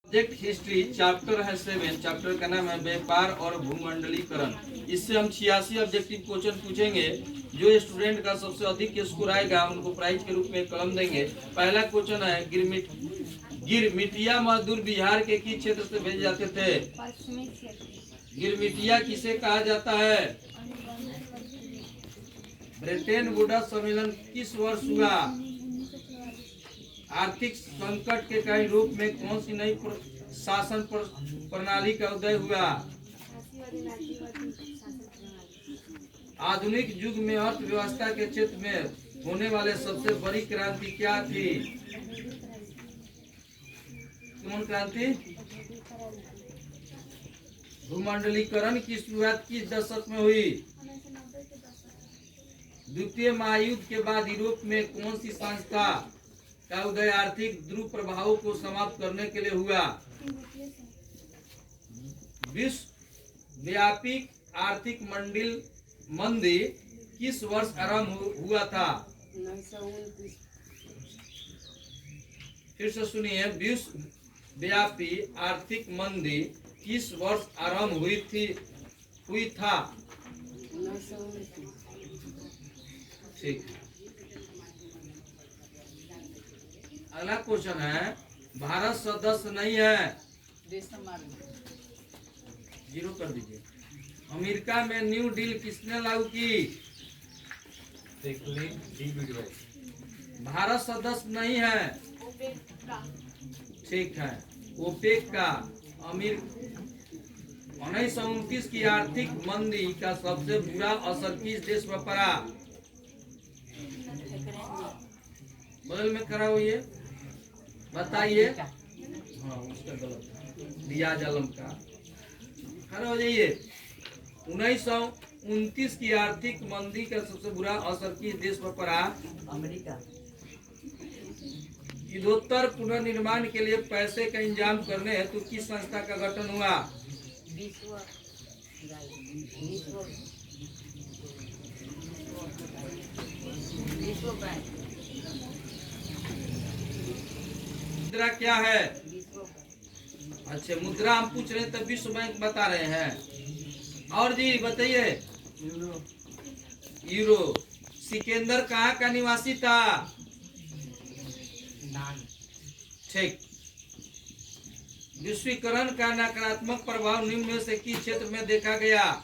Subject history chapter है 7। Chapter का नाम है व्यापार और भूमंडलीकरण। इससे हम 86 ऑब्जेक्टिव क्वेश्चन पूछेंगे। जो स्टूडेंट का सबसे अधिक स्कोर आएगा उनको प्राइज के रूप में कलम देंगे। पहला क्वेश्चन है गिरमिटिया मजदूर बिहार के किस क्षेत्र से भेजे जाते थे? गिरमिटिया किसे कहा जाता है? ब्रिटेन वुड्स सम्मेलन किस वर्ष हुआ? आर्थिक संकट के कई रूप में कौन सी नई शासन प्रणाली का उदय हुआ? आधुनिक युग में अर्थव्यवस्था के क्षेत्र में होने वाले सबसे बड़ी क्रांति क्या थी? कौन क्रांति? भूमंडलीकरण की शुरुआत किस दशक में हुई? द्वितीय महायुद्ध के बाद यूरोप में कौन सी संस्था का उदय आर्थिक दुष्प्रभावों को समाप्त करने के लिए हुआ? विश्वव्यापी आर्थिक मंदी किस वर्ष आरंभ हुआ था? फिर से सुनिए, विश्वव्यापी आर्थिक मंदी किस वर्ष आरंभ हुई था? ठीक। अगला क्वेश्चन है, भारत सदस्य नहीं है, जीरो कर दीजिए। अमेरिका में न्यू डील किसने लागू की? भारत सदस्य नहीं है, ठीक है। ओपेक का 1929 की आर्थिक मंदी का सबसे बुरा असर किस देश पर पड़ा? बगल में खड़ा हुई है, बताइए। हाँ, उसका गलत, रियाज आलम का। खड़ा हो जाइए। 1929 की आर्थिक मंदी का सबसे बुरा असर किस देश पर पड़ा? अमेरिका। युद्धोत्तर पुनर्निर्माण के लिए पैसे का इंतजाम करने हेतु किस संस्था का गठन हुआ? विश्व बैंक। मुद्रा क्या है? अच्छा, मुद्रा हम पूछ रहे हैं तब विश्व बैंक बता रहे हैं। और जी बताइए। यूरो। सिकंदर कहाँ का निवासी था? ठीक। विश्वीकरण का नकारात्मक प्रभाव निम्न में से किस क्षेत्र में देखा गया?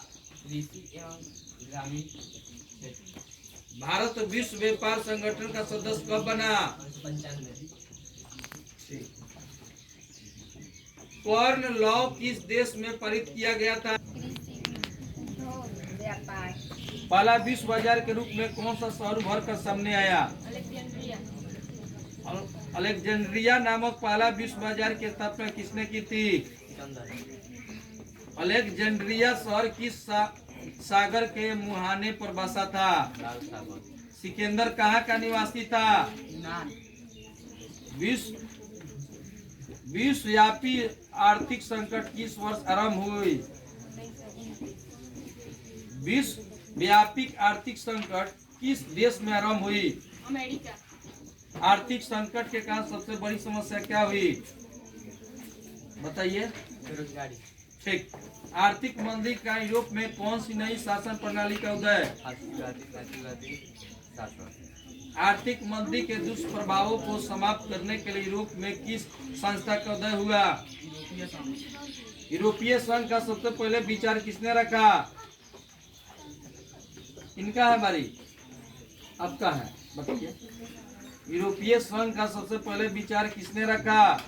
भारत विश्व व्यापार संगठन का सदस्य कब बना? 95। कॉर्न लॉ किस देश में पारित किया गया था? पहला विश्व बाजार के रूप में कौन सा शहर उभर कर सामने आया? अलेक्जेंड्रिया नामक पहला विश्व बाजार की स्थापना किसने की थी? अलेक्जेंड्रिया शहर किस सागर के मुहाने पर बसा था? सिकंदर कहाँ का निवासी था? विश्वव्यापी आर्थिक संकट किस वर्ष आरंभ हुई? विश्वव्यापी आर्थिक संकट किस देश में आरंभ हुई? अमेरिका। आर्थिक संकट के कारण सबसे बड़ी समस्या क्या हुई? बताइए। बेरोजगारी। ठीक। आर्थिक मंदी का यूरोप में कौन सी नई शासन प्रणाली का उदय? आर्थिक मंदी के दुष्प्रभावों को समाप्त करने के लिए यूरोप में किस संस्था का उदय हुआ? यूरोपीय संघ का सबसे पहले विचार किसने रखा? इनका है बारी, आपका है, बताइए। यूरोपीय संघ का सबसे पहले विचार किसने रखा?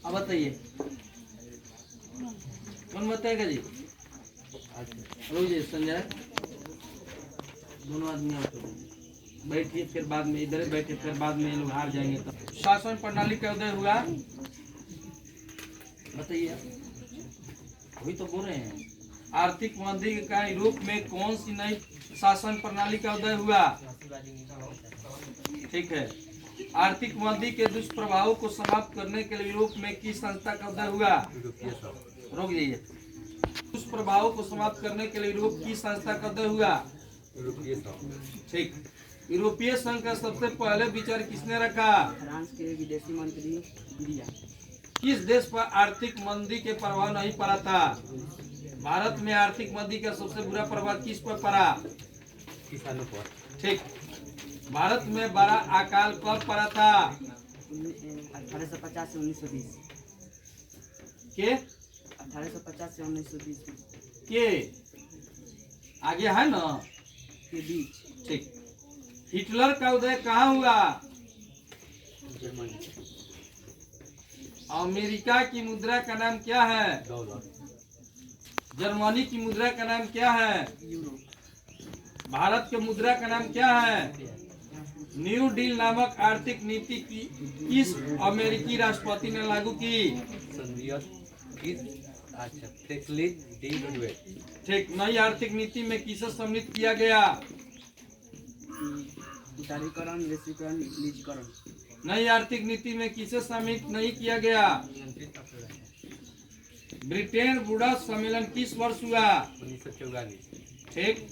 अब बताइए, कौन बताएगा जी? रोज संजय, दोनों आदमी बैठिए, फिर बाद में इधर बैठे, फिर बाद में लोग हार जाएंगे। तो शासन प्रणाली का उदय हुआ, बताइए। वही तो बोल रहे हैं। आर्थिक मंदी का यूरोप में कौन सी नई शासन प्रणाली का उदय हुआ? ठीक है। आर्थिक मंदी के दुष्प्रभावों को समाप्त करने के लिए यूरोप में किस संस्था का उदय हुआ? रोक जाइए। दुष्प्रभावों को समाप्त करने के लिए यूरोप की संस्था का उदय हुआ? ठीक। यूरोपीय संघ का सबसे पहले विचार किसने रखा? फ्रांस के विदेशी मंत्री बिरिया। किस देश पर आर्थिक मंदी के प्रभाव नहीं पड़ा था? भारत में आर्थिक मंदी का सबसे बुरा प्रभाव किस पर पड़ा? किसानों पर। ठीक। भारत में बड़ा अकाल कब पड़ा था? 1850 से 1920 के 1850 से 1920 के आगे है ना के बीच। ठीक। हिटलर का उदय कहाँ हुआ? जर्मनी। अमेरिका की मुद्रा का नाम क्या है? डॉलर। जर्मनी की मुद्रा का नाम क्या है? यूरो। भारत के मुद्रा का नाम क्या है? न्यू डील नामक आर्थिक नीति की किस अमेरिकी राष्ट्रपति ने लागू की? ठीक। नई आर्थिक नीति में किसे सम्मिलित किया गया? उदारीकरण, वैश्वीकरण, निजीकरण। नई आर्थिक नीति में किसे सम्मिलित नहीं किया गया? ब्रिटेन बूढ़ा सम्मेलन किस वर्ष हुआ? 1944। ठीक।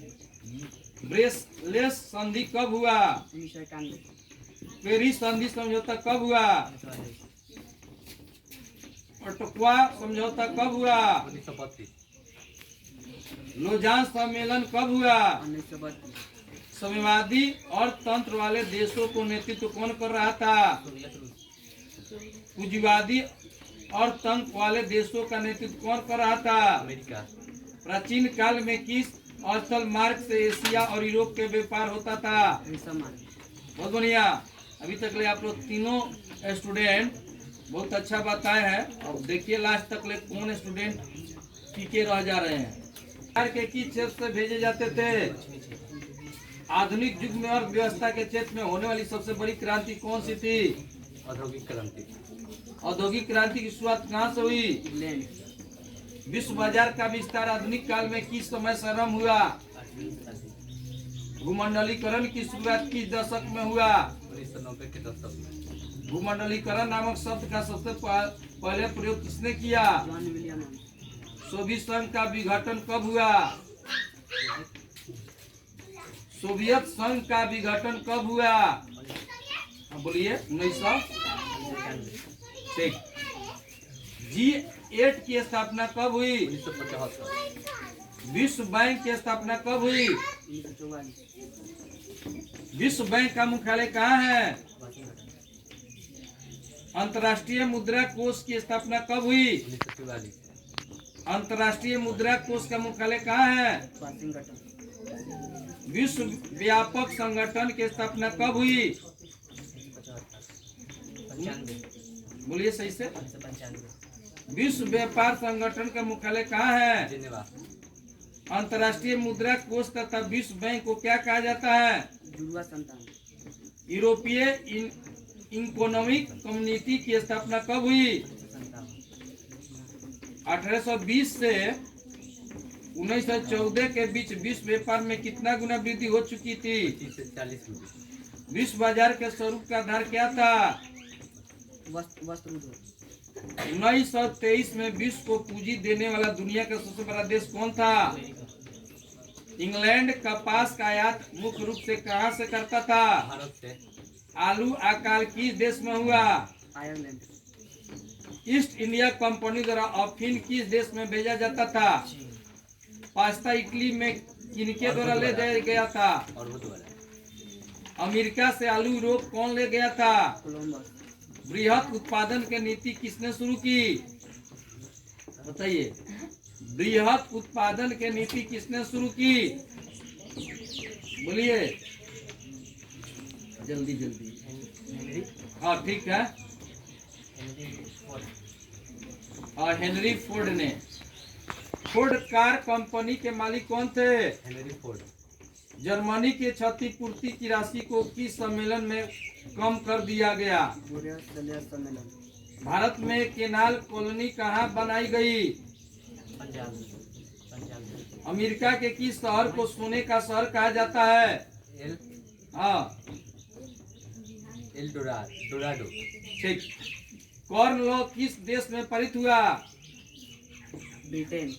ब्रेसलेस संधि कब हुआ? 1991। पेरिस संधि समझौता कब हुआ? ओटावा समझौता कब हुआ? 1932। लोजान सम्मेलन कब हुआ? 1932। साम्यवादी और तंत्र वाले देशों को नेतृत्व कौन कर रहा था? पूंजीवादी और तंत्र वाले देशों का नेतृत्व कौन कर रहा था? अमेरिका। प्राचीन काल में किस स्थल मार्ग से एशिया और यूरोप के व्यापार होता था? बहुत बढ़िया। अभी तक ले आप लोग तीनों स्टूडेंट बहुत अच्छा बताए हैं। अब देखिए लास्ट तक ले कौन स्टूडेंट पीछे रह जा रहे हैं। के किस क्षेत्र से भेजे जाते थे? आधुनिक युग में अर्थव्यवस्था के क्षेत्र में होने वाली सबसे बड़ी क्रांति कौन सी थी? औद्योगिक क्रांति। औद्योगिक क्रांति की शुरुआत कहाँ से हुई? इंग्लैंड। विश्व बाजार का विस्तार आधुनिक काल में किस समय से आरम्भ हुआ? भूमंडलीकरण की शुरुआत किस दशक में हुआ? 1990 के दशक में। भूमंडलीकरण नामक शब्द का सबसे पहले प्रयोग किसने किया? John William. सोवियत संघ का विघटन कब हुआ? सोवियत संघ का विघटन कब हुआ? बोलिए 1900। ठीक। G8 की स्थापना कब हुई? 1975। विश्व बैंक की स्थापना कब हुई? 1944। विश्व बैंक का मुख्यालय कहाँ है? अंतर्राष्ट्रीय मुद्रा कोष की स्थापना कब हुई? 1944। अंतर्राष्ट्रीय मुद्रा कोष का मुख्यालय कहाँ है? वाशिंगटन। विश्व व्यापक संगठन की स्थापना कब हुई? 95। बोलिए सही से। 95। विश्व व्यापार संगठन का मुख्यालय कहाँ है? जिनेवा। अंतर्राष्ट्रीय मुद्रा कोष तथा विश्व बैंक को क्या कहा जाता है? जुड़वा संतान। यूरोपीय इकोनॉमिक कम्युनिटी की स्थापना कब हुई? 1820 से 1914 के बीच विश्व व्यापार में कितना गुना वृद्धि हो चुकी थी? 30 से 40 गुना। विश्व बाजार के स्वरूप का आधार क्या था? वस्त्र उद्योग। 1923 में विश्व को पूंजी देने वाला दुनिया का सबसे बड़ा देश कौन था? इंग्लैंड कपास का आयात मुख्य रूप से कहां से करता था? भारत से। आलू अकाल किस देश में हुआ? आयरलैंड। ईस्ट इंडिया कंपनी द्वारा अफीम किस देश में भेजा जाता था? पास्ता इटली में किनके द्वारा ले जाया गया था? और वो द्वारा। अमेरिका से आलू यूरोप कौन ले गया था? कोलंबस। बृहत उत्पादन की नीति किसने शुरू की? बताइए। बृहत उत्पादन की नीति किसने शुरू की? बोलिए जल्दी जल्दी। हाँ ठीक है। और हेनरी फोर्ड ने। फोर्ड कार कंपनी के मालिक कौन थे? Henry Ford. जर्मनी के क्षतिपूर्ति की राशि को किस सम्मेलन में कम कर दिया गया? सम्मेलन। भारत में केनाल कॉलोनी कहाँ बनाई गई? पंजाब। अमेरिका के किस शहर को सोने का शहर कहा जाता है? L Dorado. ठीक। कॉर्न लॉ किस देश में पारित हुआ? ब्रिटेन।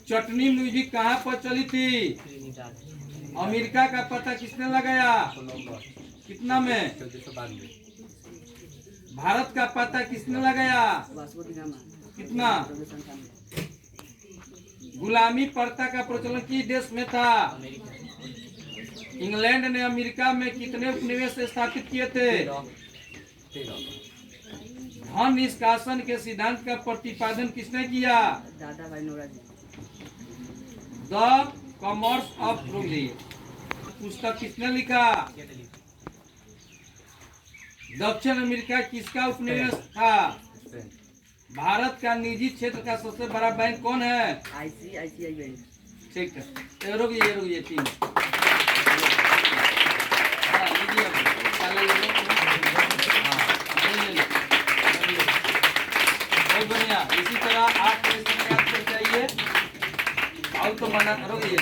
चटनी म्यूजिक कहाँ पर चली थी? अमेरिका का पता किसने लगाया? कोलंबस कितना में? 1492 भारत का पता किसने लगाया? वास्को डी गामा कितना? 1498 गुलामी प्रथा का प्रचलन किस देश में था? इंग्लैंड ने अमेरिका में कितने उपनिवेश स्थापित किए थे? 13 धन निष्कासन के सिद्धांत का प्रतिपादन किसने किया? Dadabhai Naoroji the commerce of ruling पुस्तक किसने लिखा? दक्षिण अमेरिका किसका उपनिवेश था? स्पेन भारत का निजी क्षेत्र का सबसे बड़ा बैंक कौन है? आईसीआईसीआई बैंक ठीक है, रुकिए तीन। हाँ, लीजिए अब। ताला ले लो। हाँ, ले लो। बहुत बढ़िया। इसी तरह आप याद कर चाहिए। और तो मना करोगे ये।